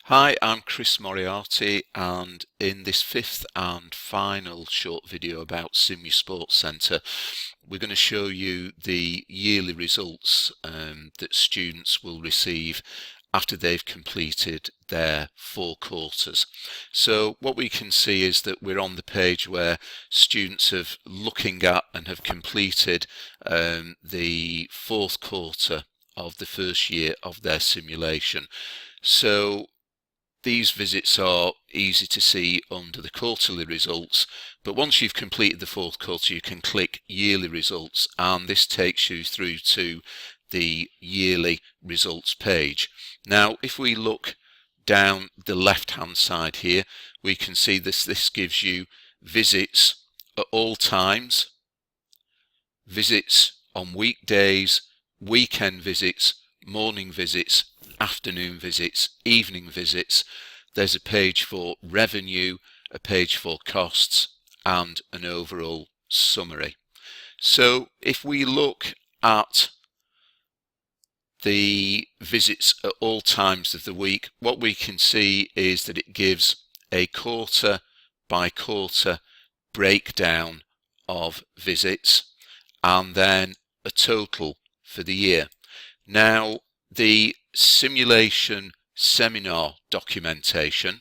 Hi, I'm Chris Moriarty, and in this fifth and final short video about Simu-sportcentre, we're going to show you the yearly results that students will receive after they've completed their 4 quarters. So what we can see is that we're on the page where students have looking at and have completed the 4th quarter of the first year of their simulation. So these visits are easy to see under the quarterly results, but once you've completed the 4th quarter you can click yearly results, and this takes you through to the yearly results page. Now if we look down the left hand side here, we can see this gives you visits at all times, visits on weekdays, weekend visits, morning visits, afternoon visits, evening visits. There's a page for revenue, a page for costs, and an overall summary. So if we look at the visits at all times of the week, what we can see is that it gives a quarter by quarter breakdown of visits and then a total for the year. Now the simulation seminar documentation,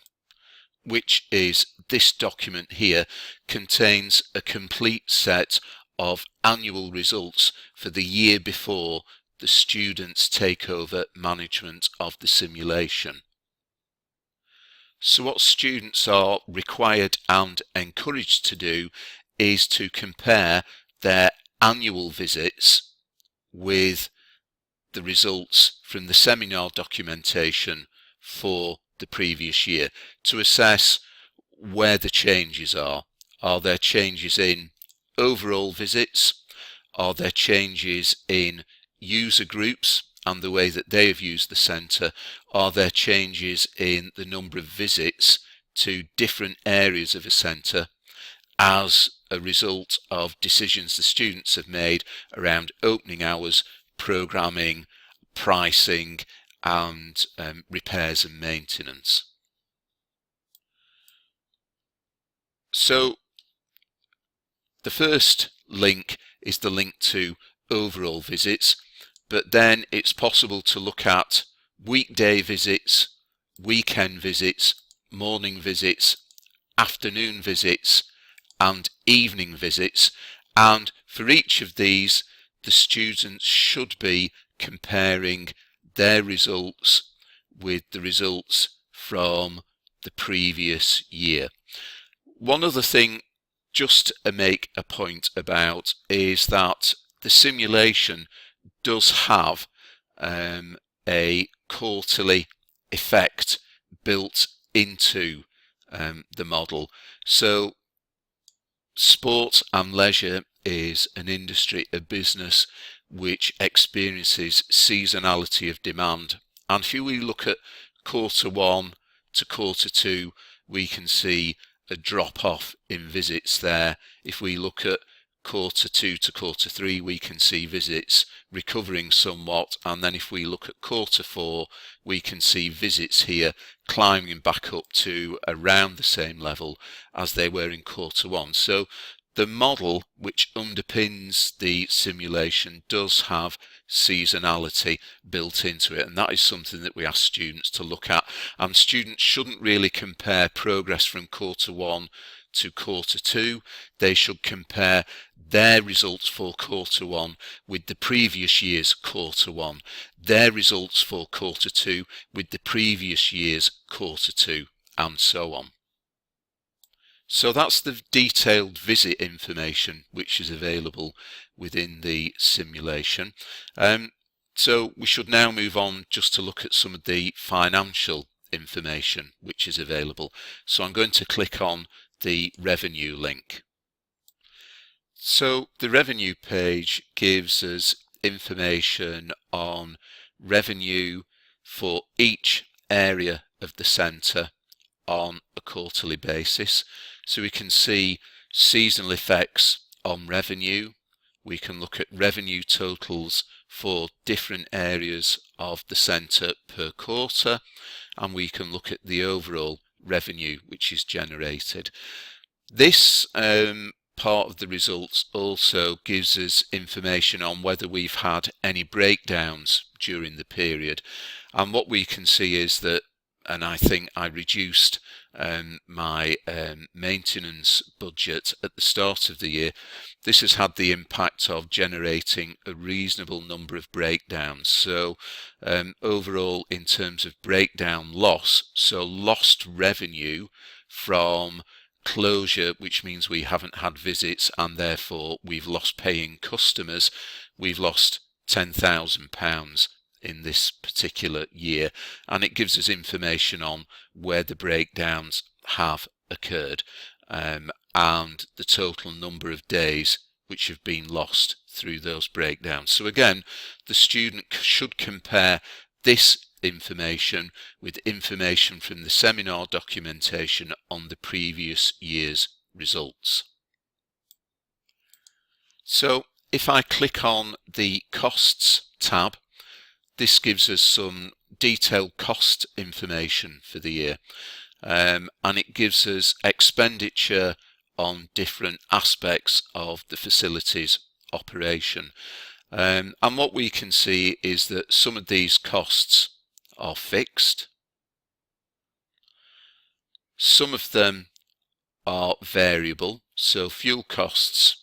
which is this document here, contains a complete set of annual results for the year before the students take over management of the simulation. So what students are required and encouraged to do is to compare their annual visits with the results from the seminar documentation for the previous year to assess where the changes are. Are there changes in overall visits? Are there changes in user groups and the way that they have used the centre? Are there changes in the number of visits to different areas of a centre as a result of decisions the students have made around opening hours, programming, pricing, and repairs and maintenance? So the first link is the link to overall visits, but then it's possible to look at weekday visits, weekend visits, morning visits, afternoon visits, and evening visits, and for each of these the students should be comparing their results with the results from the previous year. One other thing just to make a point about is that the simulation does have a quarterly effect built into the model. So sport and leisure is an industry, a business which experiences seasonality of demand, and if we look at quarter 1 to quarter 2 we can see a drop off in visits there. If we look at quarter 2 to quarter 3 we can see visits recovering somewhat, and then if we look at quarter 4 we can see visits here climbing back up to around the same level as they were in quarter 1. So the model which underpins the simulation does have seasonality built into it, and that is something that we ask students to look at. And students shouldn't really compare progress from quarter 1 to quarter 2. They should compare their results for quarter 1 with the previous year's quarter 1, their results for quarter 2 with the previous year's quarter 2, and so on. So that's the detailed visit information which is available within the simulation. So we should now move on just to look at some of the financial information which is available. So I'm going to click on the revenue link. So the revenue page gives us information on revenue for each area of the centre on a quarterly basis. So we can see seasonal effects on revenue. We can look at revenue totals for different areas of the centre per quarter, and we can look at the overall revenue which is generated. This part of the results also gives us information on whether we've had any breakdowns during the period, and what we can see is that, and I think I reduced my maintenance budget at the start of the year. This has had the impact of generating a reasonable number of breakdowns. So overall, in terms of breakdown loss, so lost revenue from closure, which means we haven't had visits and therefore we've lost paying customers, we've lost £10,000 in this particular year, and it gives us information on where the breakdowns have occurred and the total number of days which have been lost through those breakdowns. So again, the student should compare this information with information from the seminar documentation on the previous year's results. So if I click on the costs tab, this gives us some detailed cost information for the year, and it gives us expenditure on different aspects of the facility's operation. And what we can see is that some of these costs are fixed, some of them are variable, so fuel costs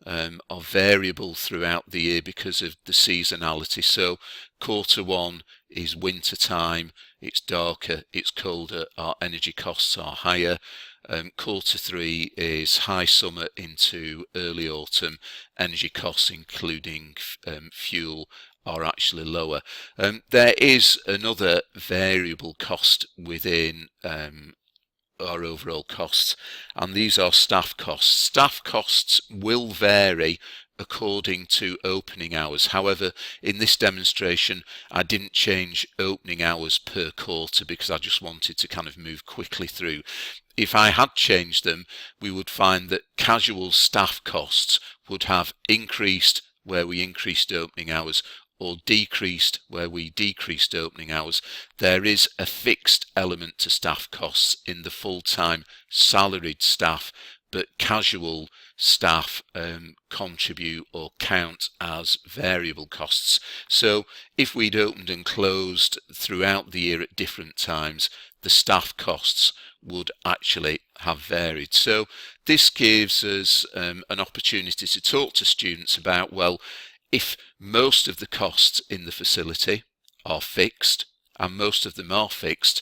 are variable throughout the year because of the seasonality. So Q1 is winter time, it's darker, it's colder, our energy costs are higher. Q3 is high summer into early autumn, energy costs including fuel are actually lower. There is another variable cost within our overall costs, and these are staff costs. Staff costs will vary according to opening hours. However, in this demonstration I didn't change opening hours per quarter because I just wanted to kind of move quickly through. If I had changed them, we would find that casual staff costs would have increased where we increased opening hours, or decreased where we decreased opening hours. There is a fixed element to staff costs in the full-time salaried staff, but casual staff contribute or count as variable costs. So if we'd opened and closed throughout the year at different times, the staff costs would actually have varied. So this gives us an opportunity to talk to students about, well, if most of the costs in the facility are fixed, and most of them are fixed,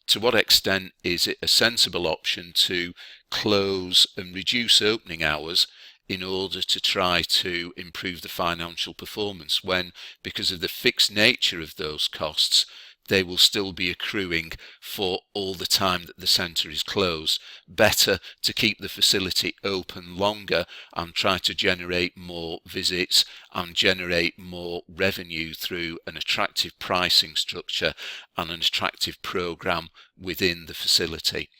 to what extent is it a sensible option to close and reduce opening hours in order to try to improve the financial performance, when, because of the fixed nature of those costs, they will still be accruing for all the time that the centre is closed? Better to keep the facility open longer and try to generate more visits and generate more revenue through an attractive pricing structure and an attractive programme within the facility.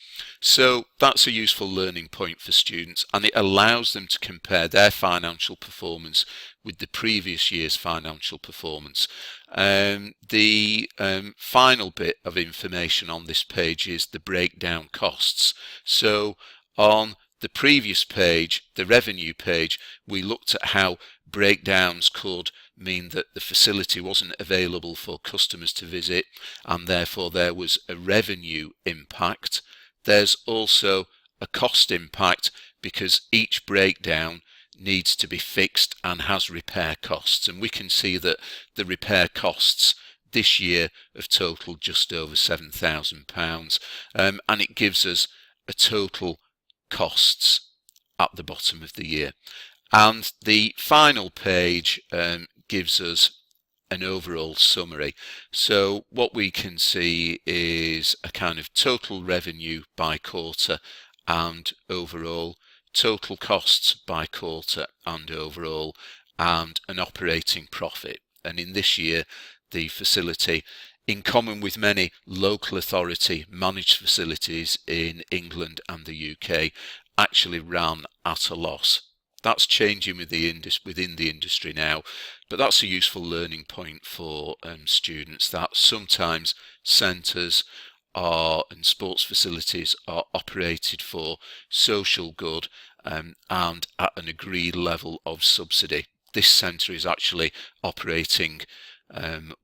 So that's a useful learning point for students, and it allows them to compare their financial performance with the previous year's financial performance. The final bit of information on this page is the breakdown costs. So on the previous page, the revenue page, we looked at how breakdowns could mean that the facility wasn't available for customers to visit, and therefore there was a revenue impact. There's also a cost impact because each breakdown needs to be fixed and has repair costs, and we can see that the repair costs this year have totaled just over £7,000, and it gives us a total costs at the bottom of the year. And the final page gives us an overall summary. So what we can see is a kind of total revenue by quarter and overall, total costs by quarter and overall, and an operating profit. And in this year, the facility, in common with many local authority managed facilities in England and the UK, actually ran at a loss. That's changing within the industry now, but that's a useful learning point for students, that sometimes centres and sports facilities are operated for social good and at an agreed level of subsidy. This centre is actually operating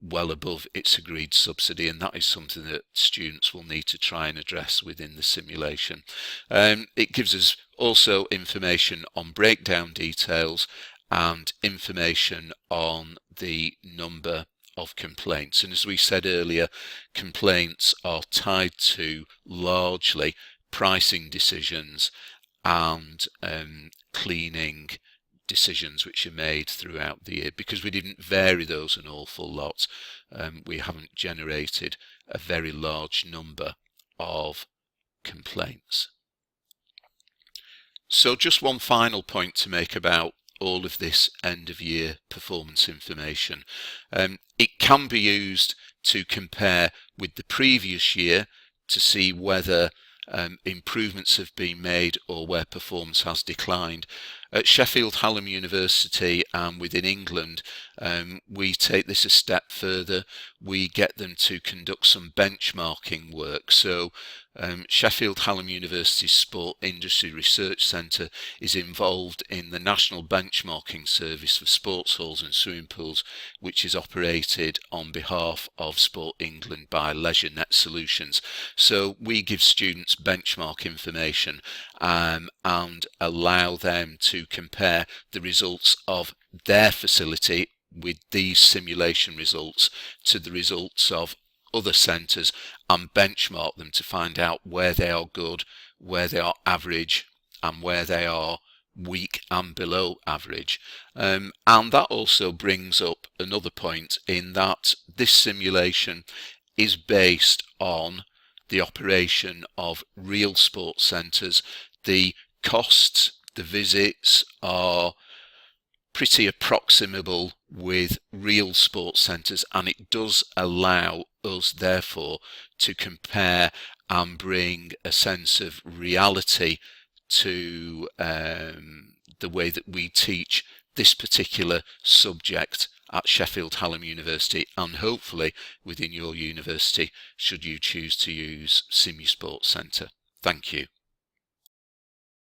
well above its agreed subsidy, and that is something that students will need to try and address within the simulation. It gives us also information on breakdown details and information on the number of complaints. And as we said earlier, complaints are tied to largely pricing decisions and cleaning decisions which are made throughout the year. Because we didn't vary those an awful lot, we haven't generated a very large number of complaints. So just one final point to make about all of this end of year performance information. It can be used to compare with the previous year to see whether improvements have been made or where performance has declined. At Sheffield Hallam University and within England, we take this a step further. We get them to conduct some benchmarking work. So Sheffield Hallam University's Sport Industry Research Centre is involved in the National Benchmarking Service for Sports Halls and Swimming Pools, which is operated on behalf of Sport England by LeisureNet Solutions. So we give students benchmark information and allow them to compare the results of their facility with these simulation results to the results of other centres and benchmark them to find out where they are good, where they are average, and where they are weak and below average. And that also brings up another point, in that this simulation is based on the operation of real sports centres. The costs, the visits are pretty approximable with real sports centres, and it does allow us therefore to compare and bring a sense of reality to the way that we teach this particular subject at Sheffield Hallam University, and hopefully within your university should you choose to use Simu-sportcentre. Thank you.